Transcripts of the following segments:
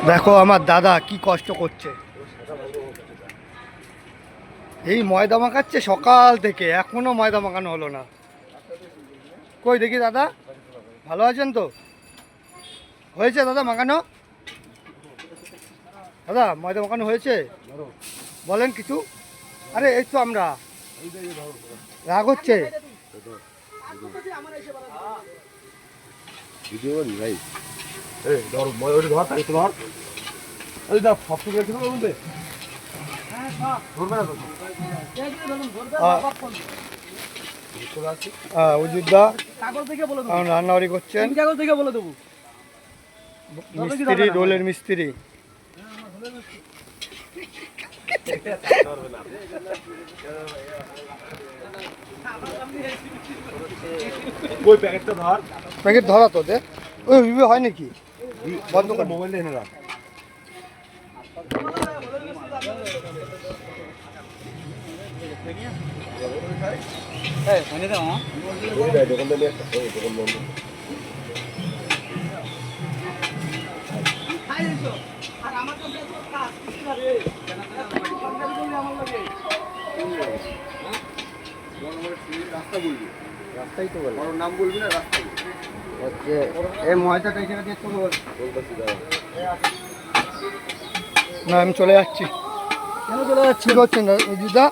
দেখো আমার দাদা কি কষ্ট করছে, এই ময়দা মাখাচ্ছে সকাল থেকে, এখনো ময়দা মাখানো হলো না। কই দেখি দাদা, ভালো আছেন তো? হয়েছে দাদা মাখানো? দাদা ময়দা মাখানো হয়েছে? বলেন কিছু। আরে এই তো আমরা, রাগ হচ্ছে। অযোধ্যা রান্নাবাড়ি করছেন, মিস্ত্রি, রোলের মিস্ত্রি। প্যাকেট ধরা তো দে, ওই হয় নাকি? বন্ধ করে মোবাইল এনে রাখ। রাস্তাই তো বল, নাম বলবি না, রাস্তা হচ্ছে এই ময়দাটা এখানে দিয়ে তো না, আমি চলে যাচ্ছি। কেন চলে যাচ্ছি? করছেন দিদা,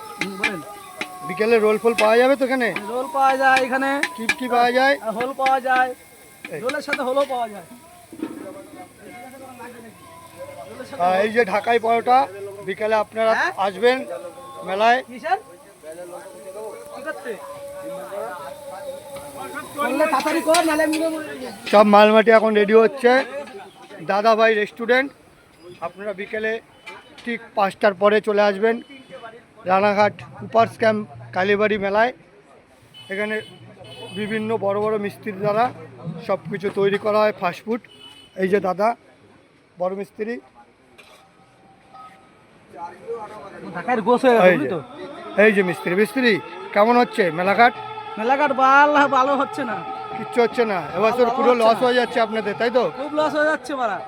বিকেলে রোল ফোল পাওয়া যাবে তো এখানে? রোল পাওয়া যায় এখানে। কি কি পাওয়া যায়? হোল পাওয়া যায়, রোলের সাথে হোলও পাওয়া যায়। এই যে ঢাকাই পরোটা, বিকেলে আপনারা আসবেন মেলায়। সব মালমাটি এখন রেডি হচ্ছে। দাদাভাই রেস্টুরেন্ট, আপনারা বিকেলে ঠিক 5টার পরে চলে আসবেন রানাঘাট কুপার্স ক্যাম্প কালীবাড়ি মেলায়। এখানে বিভিন্ন বড় বড় মিস্ত্রির দ্বারা সব কিছু তৈরি করা হয় ফাস্টফুড। এই যে দাদা বড় মিস্ত্রি, এই যে মিস্ত্রি। মিস্ত্রি কেমন হচ্ছে মেলাঘাট? মেলাঘাট ভালো হচ্ছে না, কিচ্ছু হচ্ছে না। এবছর পুরো লস হয়ে যাচ্ছে আপনাদের, তাই তো? খুব লস হয়ে যাচ্ছে মারা,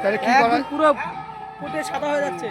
তাহলে কি করা? পুরো পুটে সাদা হয়ে যাচ্ছে।